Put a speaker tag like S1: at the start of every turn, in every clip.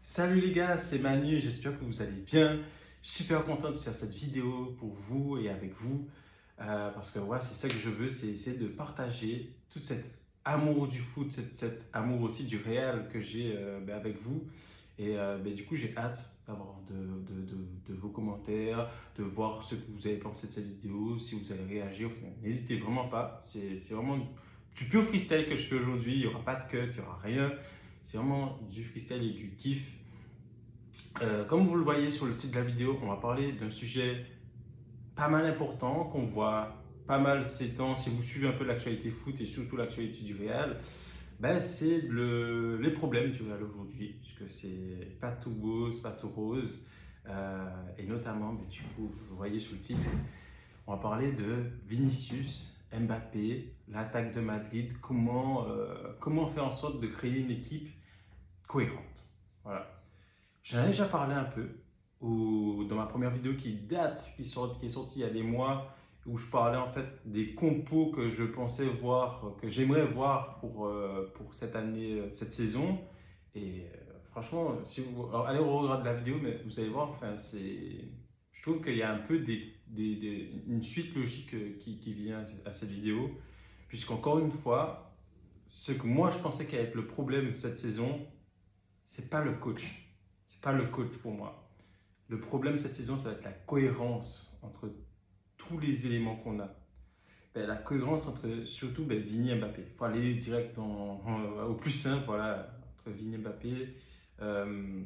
S1: Salut les gars, c'est Manu, j'espère que vous allez bien. Super content de faire cette vidéo pour vous et avec vous. Parce que ouais, c'est ça que je veux, c'est essayer de partager tout cet amour du foot, cet amour aussi du réel que j'ai avec vous. Et du coup, j'ai hâte d'avoir de vos commentaires, de voir ce que vous avez pensé de cette vidéo, si vous allez réagir. Enfin, n'hésitez vraiment pas, c'est vraiment du pur freestyle que je fais aujourd'hui. Il n'y aura pas de cut, il n'y aura rien. C'est vraiment du freestyle et du kiff. Comme vous le voyez sur le titre de la vidéo, on va parler d'un sujet pas mal important qu'on voit pas mal ces temps. Si vous suivez un peu l'actualité foot et surtout l'actualité du Real, c'est les problèmes du Real aujourd'hui, puisque c'est pas tout beau, c'est pas tout rose. Et notamment, du coup, vous voyez sur le titre, on va parler de Vinicius, Mbappé, l'attaque de Madrid, comment faire en sorte de créer une équipe cohérente. Voilà. J'en ai déjà parlé un peu dans ma première vidéo qui date, qui est sortie il y a des mois, où je parlais en fait des compos que je pensais voir, que j'aimerais voir pour cette année, cette saison. Et franchement, si vous allez au regard de la vidéo, mais vous allez voir, enfin, je trouve qu'il y a un peu une suite logique qui vient à cette vidéo, puisqu'encore une fois, ce que moi je pensais qu'allait être le problème cette saison, c'est pas le coach. C'est pas le coach pour moi. Le problème cette saison, ça va être la cohérence entre tous les éléments qu'on a. La cohérence entre surtout Vini et Mbappé. Il faut aller direct au plus simple, voilà, entre Vini et Mbappé. Euh,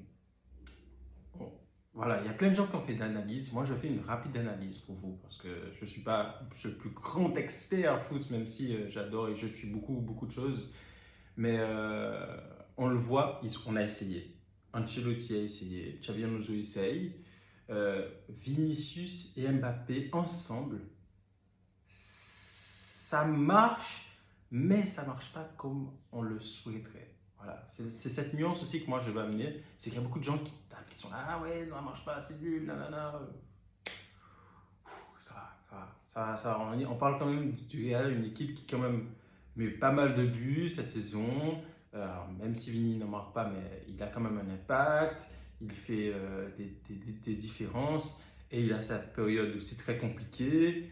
S1: bon, voilà, il y a plein de gens qui ont fait de l'analyse. Moi, je fais une rapide analyse pour vous parce que je ne suis pas le plus grand expert foot, même si j'adore et je suis beaucoup de choses. Mais on le voit, on a essayé. Ancelotti a essayé, Xabi Alonso essaye. Vinicius et Mbappé ensemble, ça marche, mais ça marche pas comme on le souhaiterait. Voilà, c'est cette nuance aussi que moi je veux amener. C'est qu'il y a beaucoup de gens qui tapent, qui sont là, ah ouais, non, ça marche pas, c'est nul, nanana. Ça va, on parle quand même du Real, une équipe qui quand même met pas mal de buts cette saison. Alors, même si Vini n'en marque pas, mais il a quand même un impact. Il fait des différences et il a sa période aussi très compliquée.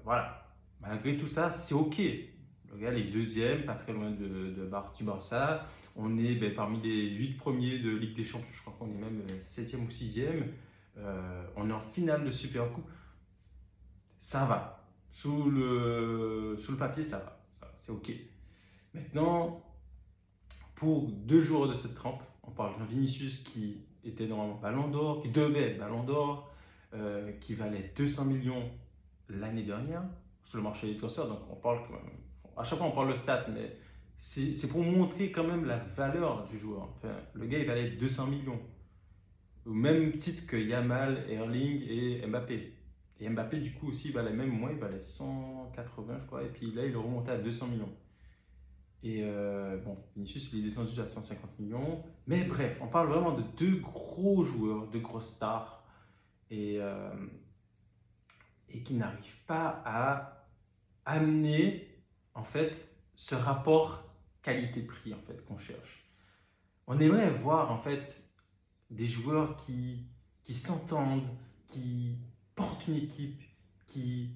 S1: Voilà. Malgré tout ça, c'est OK. Le Real est deuxième, pas très loin du Barça. On est parmi les 8 premiers de Ligue des Champions. Je crois qu'on est même septième ou sixième. On est en finale de Super Coupe. Ça va. Sous le papier, ça va. C'est OK. Maintenant, pour 2 jours de cette trempe, on parle d'un Vinicius qui était normalement Ballon d'Or, qui devait être Ballon d'Or, qui valait 200 millions l'année dernière sur le marché des transferts. Donc, on parle, à chaque fois, on parle de stats, mais c'est pour montrer quand même la valeur du joueur. Enfin, le gars, il valait 200 millions. Au même titre que Yamal, Erling et Mbappé. Et Mbappé, du coup, aussi, il valait même moins, il valait 180, je crois. Et puis là, il est remonté à 200 millions. Et bon, Vinicius, il est descendu à 150 millions. Mais bref, on parle vraiment de deux gros joueurs, de grosses stars. Et, euh, et qui n'arrivent pas à amener, en fait, ce rapport qualité-prix, en fait, qu'on cherche. On aimerait voir, en fait, des joueurs qui s'entendent, qui portent une équipe, qui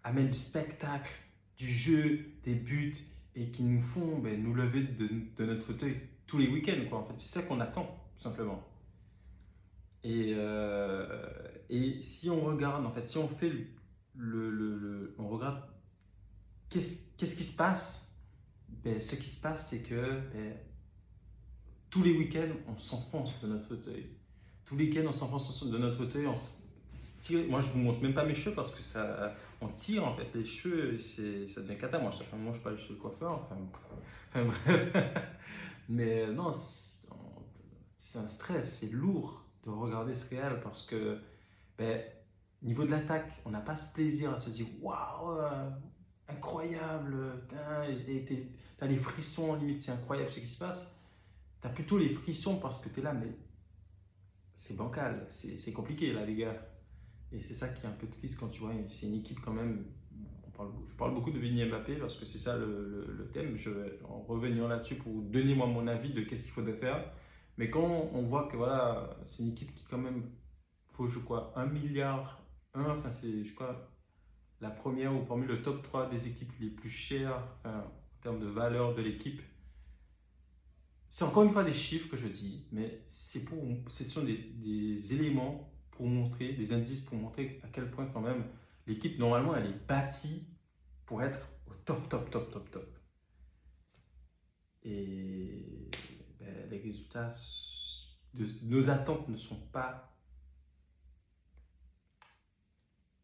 S1: amènent du spectacle, du jeu, des buts et qui nous font nous lever de notre fauteuil tous les week-ends, quoi. En fait, c'est ça qu'on attend, tout simplement. Et si on regarde, en fait, si on fait on regarde qu'est-ce qui se passe, ce qui se passe, c'est que tous les week-ends, on s'enfonce de notre fauteuil. Tous les week-ends, on s'enfonce de notre fauteuil, tire. Moi, je vous montre même pas mes cheveux parce que on tire en fait. Les cheveux, ça devient cata. Moi, je mange pas chez le coiffeur. Enfin bref. Mais non, c'est un stress, c'est lourd de regarder ce réel parce que, niveau de l'attaque, on n'a pas ce plaisir à se dire waouh, incroyable, t'as les frissons, limite, c'est incroyable ce qui se passe. T'as plutôt les frissons parce que t'es là, mais c'est bancal, c'est compliqué là, les gars. Et c'est ça qui est un peu triste quand tu vois, c'est une équipe quand même. Je parle beaucoup de Vini Mbappé parce que c'est ça le thème. Je vais en revenir là-dessus pour donner moi mon avis de qu'est-ce qu'il faudrait faire. Mais quand on voit que voilà, c'est une équipe qui quand même, faut je crois 1 milliard, enfin c'est je crois la première ou parmi le top 3 des équipes les plus chères enfin, en termes de valeur de l'équipe. C'est encore une fois des chiffres que je dis, mais ce sont des éléments pour montrer, des indices pour montrer à quel point quand même l'équipe normalement elle est bâtie pour être au top, top, top, top, top. Et ben, les résultats de nos attentes ne sont pas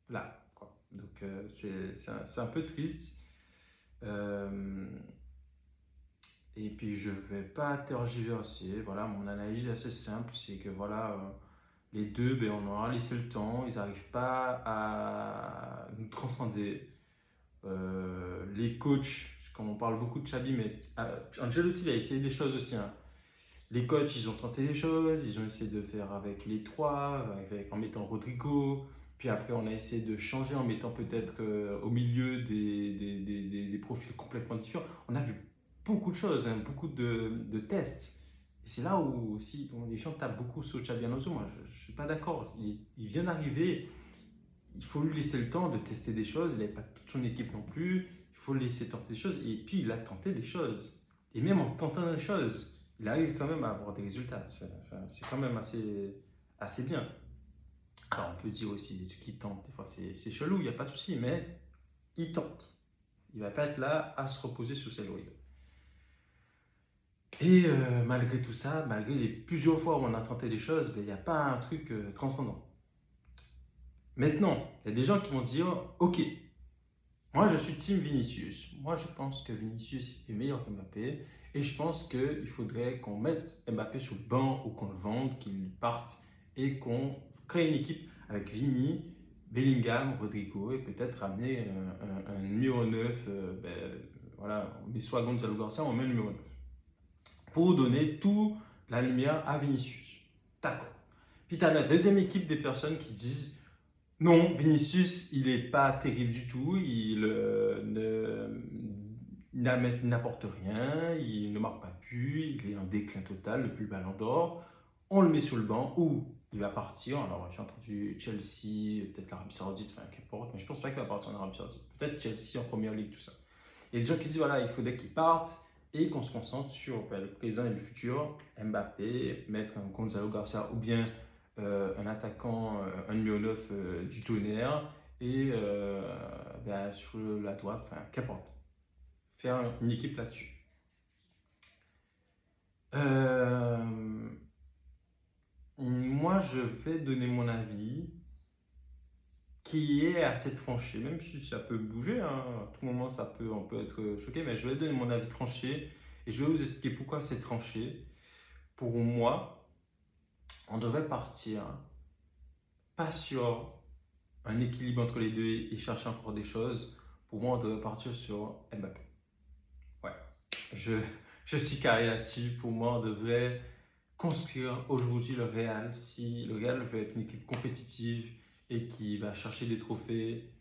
S1: là, quoi. Donc c'est un peu triste. Et puis je vais pas tergiverser. Voilà, mon analyse est assez simple, c'est que voilà, les deux, ben, on aura laissé le temps, ils n'arrivent pas à nous transcender. Les coachs, quand on parle beaucoup de Xabi, mais Ancelotti il a essayé des choses aussi, hein. Les coachs, ils ont tenté des choses, ils ont essayé de faire avec les trois, en mettant Rodrigo. Puis après, on a essayé de changer en mettant peut-être au milieu des profils complètement différents. On a vu beaucoup de choses, hein, beaucoup de tests. Et c'est là où aussi bon, les gens tapent beaucoup sur Xabi Alonso. Moi, je ne suis pas d'accord. Il vient d'arriver. Il faut lui laisser le temps de tester des choses. Il n'avait pas toute son équipe non plus. Il faut le laisser tenter des choses. Et puis, il a tenté des choses. Et même en tentant des choses, il arrive quand même à avoir des résultats. C'est quand même assez bien. Alors, on peut dire aussi des trucs qu'il tente. Des fois, c'est chelou, il n'y a pas de souci. Mais il tente. Il ne va pas être là à se reposer sur ses lauriers. Et malgré tout ça, malgré les plusieurs fois où on a tenté des choses, il n'y a pas un truc transcendant. Maintenant, il y a des gens qui vont dire, ok, moi je suis team Vinicius. Moi je pense que Vinicius est meilleur que Mbappé. Et je pense qu'il faudrait qu'on mette Mbappé sur le banc ou qu'on le vende, qu'il parte et qu'on crée une équipe avec Vini, Bellingham, Rodrigo et peut-être ramener un numéro 9. Voilà, on met soit Gonzalo Garcia, on met le numéro 9 pour donner toute la lumière à Vinicius. D'accord. Puis tu as la deuxième équipe des personnes qui disent non, Vinicius, il n'est pas terrible du tout, n'apporte rien, il ne marque pas de but, il est en déclin total depuis le Ballon d'Or. On le met sur le banc ou il va partir. Alors j'ai entendu Chelsea, peut-être l'Arabie Saoudite, enfin qu'importe, mais je ne pense pas qu'il va partir en Arabie Saoudite. Peut-être Chelsea en première ligue, tout ça. Et des gens qui disent voilà, il faudrait qu'il parte et qu'on se concentre sur le présent et le futur. Mbappé, mettre un Gonzalo Garcia ou bien un attaquant, un numéro 9 du Tonnerre et sur la droite, enfin qu'importe. Faire une équipe là-dessus. Moi, je vais donner mon avis qui est assez tranché, même si ça peut bouger, hein, à tout moment on peut être choqué, mais je vais donner mon avis tranché et je vais vous expliquer pourquoi c'est tranché. Pour moi, on devrait partir pas sur un équilibre entre les deux et chercher encore des choses. Pour moi, on devrait partir sur Mbappé. Ouais, je suis carré là-dessus. Pour moi, on devrait construire aujourd'hui le Real. Si le Real veut être une équipe compétitive et qui va chercher des trophées,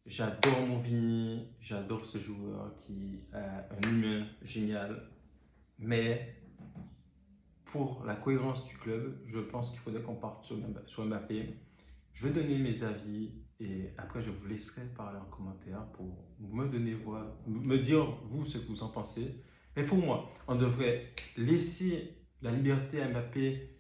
S1: j'adore mon Vini, j'adore ce joueur qui a un humain génial. Mais pour la cohérence du club, je pense qu'il faudrait qu'on parte sur Mbappé. Je vais donner mes avis et après je vous laisserai parler en commentaire pour me dire vous ce que vous en pensez. Mais pour moi, on devrait laisser la liberté à Mbappé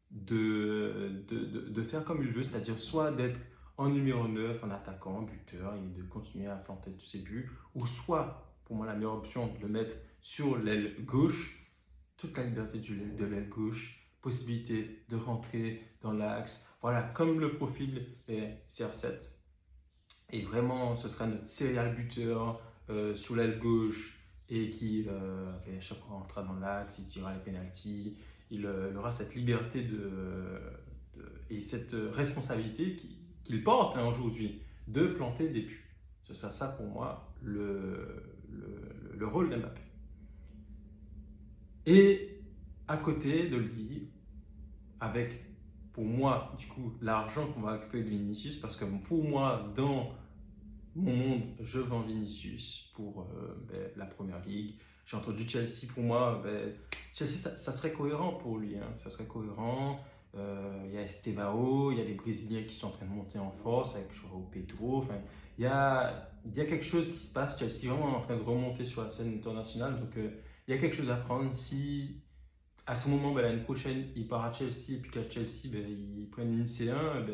S1: de faire comme il veut, c'est-à-dire soit d'être en numéro 9, en attaquant, en buteur et de continuer à planter tous ses buts, ou soit, pour moi la meilleure option, de le mettre sur l'aile gauche, toute la liberté de l'aile gauche, possibilité de rentrer dans l'axe. Voilà, comme le profil est CR7. Et vraiment, ce sera notre serial buteur sous l'aile gauche et qui, à chaque fois, rentrera dans l'axe, il tirera les pénaltys. Il aura cette liberté et cette responsabilité qu'il porte aujourd'hui de planter des buts. Ce sera ça pour moi le rôle d'Mbappé. Et à côté de lui, avec pour moi, du coup, l'argent qu'on va récupérer de Vinicius, parce que pour moi, dans mon monde, je vends Vinicius pour la Première Ligue. J'ai entendu Chelsea, pour moi, ben, Chelsea, ça serait cohérent pour lui. Hein. Ça serait cohérent. Il y a Estevao, il y a des Brésiliens qui sont en train de monter en force avec João Pedro. Enfin, il y a quelque chose qui se passe. Chelsea est vraiment en train de remonter sur la scène internationale. Donc, il y a quelque chose à prendre. Si à tout moment, ben, l'année prochaine, il part à Chelsea et puis qu'à Chelsea, ben, ils prennent une C1,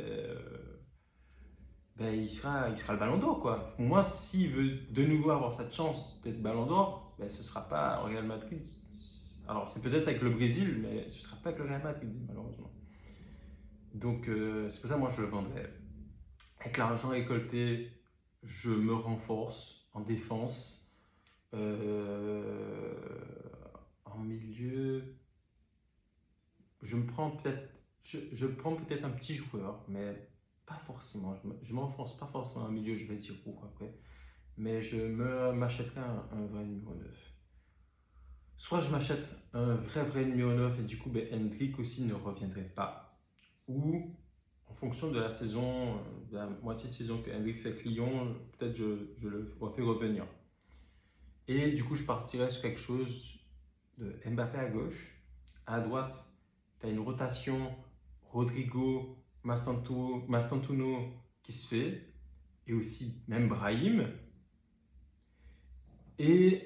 S1: ben, il sera le ballon d'or, quoi. Moi, s'il veut de nouveau avoir cette chance d'être ballon d'or, ben, ce ne sera pas au Real Madrid. Alors, c'est peut-être avec le Brésil, mais ce ne sera pas avec le Real Madrid, malheureusement. Donc, c'est pour ça que moi, je le vendrais. Avec l'argent récolté, je me renforce en défense. En milieu, je prends peut-être un petit joueur, mais pas forcément. Je m'enfonce pas forcément en milieu, je vais dire pourquoi après. Mais m'achèterai un vrai numéro 9. Soit je m'achète un vrai numéro 9 et du coup, ben, Hendrick aussi ne reviendrait pas. Ou en fonction de la saison, de la moitié de saison que Hendrick fait avec Lyon, peut-être je le refais revenir. Et du coup, je partirais sur quelque chose de Mbappé à gauche. À droite, tu as une rotation Rodrigo, Mastantuono qui se fait, et aussi même Brahim. Et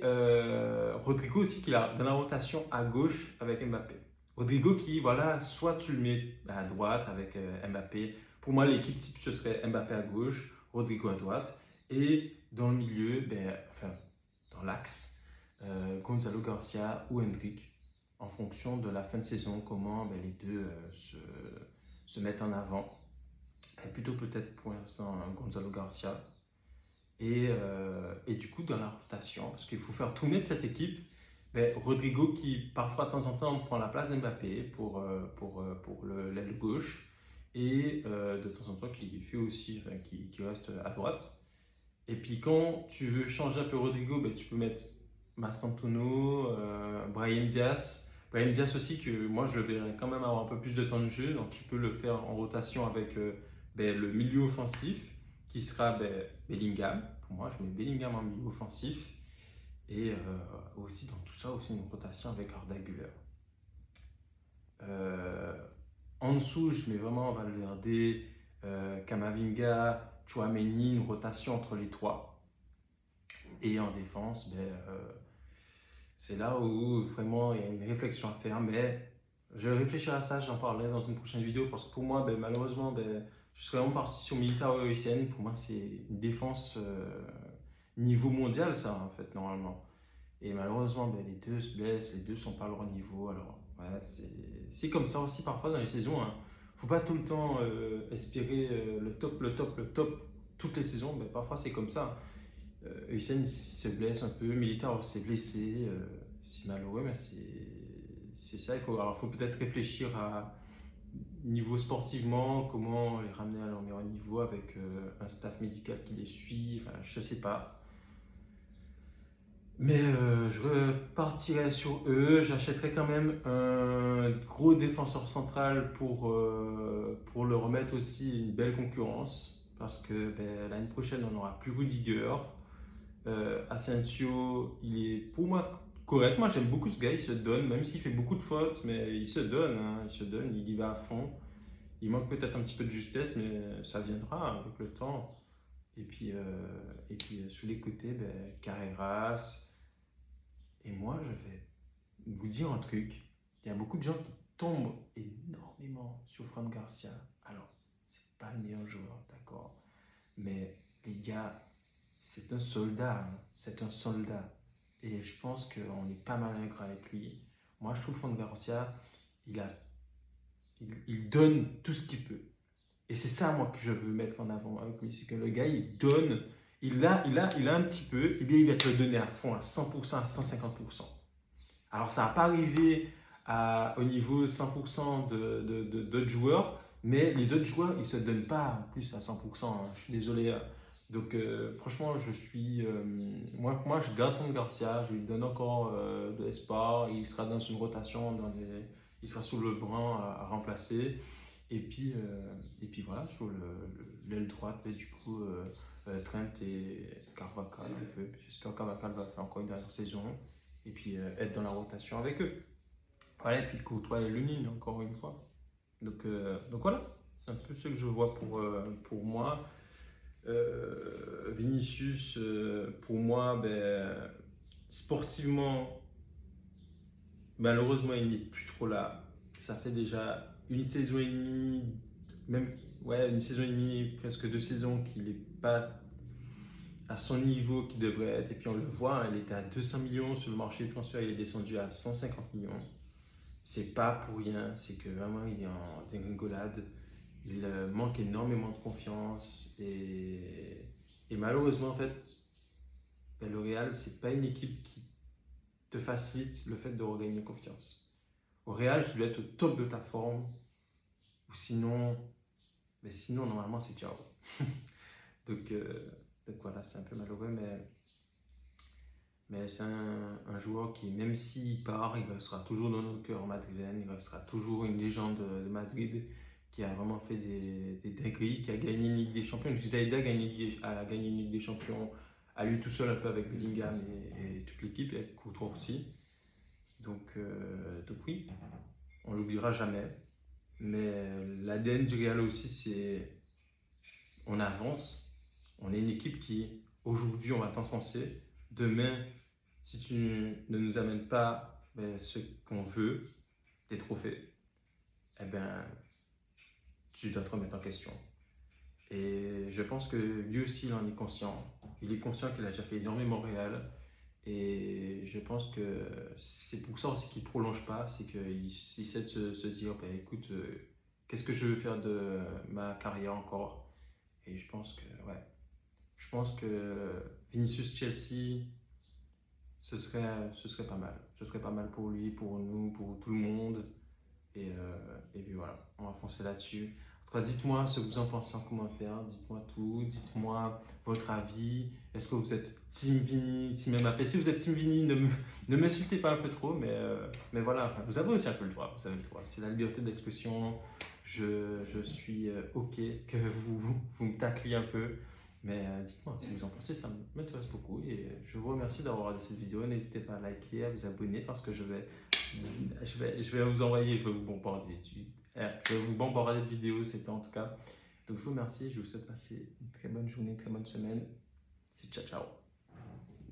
S1: Rodrigo aussi qui est dans la rotation à gauche avec Mbappé. Rodrigo qui, voilà, soit tu le mets à droite avec Mbappé. Pour moi, l'équipe type, ce serait Mbappé à gauche, Rodrigo à droite. Et dans le milieu, dans l'axe, Gonzalo Garcia ou Hendrick, en fonction de la fin de saison, comment les deux se mettent en avant. Et plutôt peut-être pour l'instant Gonzalo Garcia. Et du coup, dans la rotation, parce qu'il faut faire tourner de cette équipe, Rodrigo qui parfois de temps en temps prend la place d'Mbappé pour l'aile gauche et de temps en temps qui fait aussi, qui reste à droite. Et puis quand tu veux changer un peu Rodrigo, tu peux mettre Mastantuono, Brahim Diaz. Brahim Diaz aussi, que moi je verrais quand même avoir un peu plus de temps de jeu, donc tu peux le faire en rotation avec le milieu offensif qui sera Bellingham. Pour moi, je mets Bellingham en milieu offensif. Et aussi dans tout ça, aussi une rotation avec Arda Güler. En dessous, je mets vraiment Valverde, Camavinga, Tchouaméni, une rotation entre les trois. Et en défense, c'est là où vraiment il y a une réflexion à faire. Mais je réfléchirai à ça, j'en parlerai dans une prochaine vidéo. Parce que pour moi, malheureusement, je serais vraiment parti sur Militao et Essien. Pour moi, c'est une défense niveau mondial, ça, en fait, normalement. Et malheureusement, les deux se blessent, les deux sont pas à leur niveau. Alors, ouais, c'est comme ça aussi parfois dans les saisons. Hein. Faut pas tout le temps espérer le top toutes les saisons. Parfois, c'est comme ça. Hussein se blesse un peu, Militao s'est blessé. C'est malheureux, mais c'est ça. Il faut peut-être réfléchir à niveau sportivement, comment les ramener à leur meilleur niveau avec un staff médical qui les suit. Enfin, je sais pas. Mais je repartirai sur eux. J'achèterai quand même un gros défenseur central pour le remettre aussi une belle concurrence. Parce que l'année prochaine, on n'aura plus Rudiger. Asensio, il est pour moi correct. Moi, j'aime beaucoup ce gars. Il se donne, même s'il fait beaucoup de fautes, mais il se donne. Hein, il se donne, il y va à fond. Il manque peut-être un petit peu de justesse, mais ça viendra avec le temps. Et puis sous les côtés, Carreras. Et moi, je vais vous dire un truc. Il y a beaucoup de gens qui tombent énormément sur Fran Garcia. Alors, c'est pas le meilleur joueur, d'accord. Mais les gars, c'est un soldat. Hein. C'est un soldat. Et je pense qu'on est pas mal ingrat avec lui. Moi, je trouve Fran Garcia, il donne tout ce qu'il peut. Et c'est ça, moi, que je veux mettre en avant avec lui. C'est que le gars, il donne. Il a un petit peu. Et bien, il va te le donner à fond, à 100%, à 150%. Alors, ça n'a pas arrivé au niveau 100% d'autres joueurs, mais les autres joueurs, ils ne se donnent pas en plus à 100%. Hein. Je suis désolé. Donc, franchement, moi, je garde Fran Garcia. Je lui donne encore de l'espoir. Il sera dans une rotation, il sera sous le banc à remplacer. Et puis voilà, sur l'aile droite, du coup, Trent et Carvajal un peu. J'espère que Carvajal va faire encore une dernière saison. et puis être dans la rotation avec eux. Voilà, et puis côtoyer le Nîmes, encore une fois. Donc voilà, c'est un peu ce que je vois pour moi. Vinicius, pour moi, sportivement, malheureusement, il n'est plus trop là. Ça fait déjà une saison et demie, même une saison et demie, presque 2 saisons qu'il n'est pas à son niveau qu'il devrait être. Et puis on le voit, il était à 200 millions sur le marché de transfert, il est descendu à 150 millions. C'est pas pour rien, c'est que vraiment il est en dégringolade. Il manque énormément de confiance et malheureusement en fait, le Real c'est pas une équipe qui te facilite le fait de regagner confiance. Au Real, tu dois être au top de ta forme ou sinon normalement c'est ciao. donc, donc voilà, c'est un peu malheureux, mais c'est un joueur qui, même s'il part, il restera toujours dans nos cœurs madrilènes, il restera toujours une légende de Madrid qui a vraiment fait des dingueries, qui a gagné une Ligue des Champions. Zaïda a gagné une Ligue des Champions à lui tout seul, un peu avec Bellingham et toute l'équipe, et avec Courtois aussi. Donc oui, on l'oubliera jamais. Mais l'ADN du Real aussi, c'est on avance. On est une équipe qui, aujourd'hui, on va t'encenser. Demain, si tu ne nous amènes pas ce qu'on veut, des trophées, eh ben, tu dois te remettre en question. Et je pense que lui aussi, il en est conscient. Il est conscient qu'il a déjà fait énormément au Real. Et je pense que c'est pour ça aussi qu'il ne prolonge pas. C'est qu'il essaie de se dire, écoute, qu'est-ce que je veux faire de ma carrière encore? Et je pense que Vinicius Chelsea, ce serait pas mal. Ce serait pas mal pour lui, pour nous, pour tout le monde. Et puis voilà, on va foncer là-dessus. En tout cas, dites-moi ce que vous en pensez en commentaire. Dites-moi tout. Dites-moi votre avis. Est-ce que vous êtes Team Vini, Team Mbappé? Si vous êtes Team Vini, ne m'insultez pas un peu trop. Mais voilà, enfin, vous avez aussi un peu le droit. Vous avez le droit. C'est la liberté d'expression. Je suis OK que vous me tacliez un peu. Mais dites-moi ce que vous en pensez, ça m'intéresse beaucoup. Et je vous remercie d'avoir regardé cette vidéo. N'hésitez pas à liker, à vous abonner parce que je vais vous envoyer, je vais vous bombarder. Je vais vous bombarder de vidéos, c'était en tout cas. Donc je vous remercie, je vous souhaite de passer une très bonne journée, une très bonne semaine. C'est ciao ciao.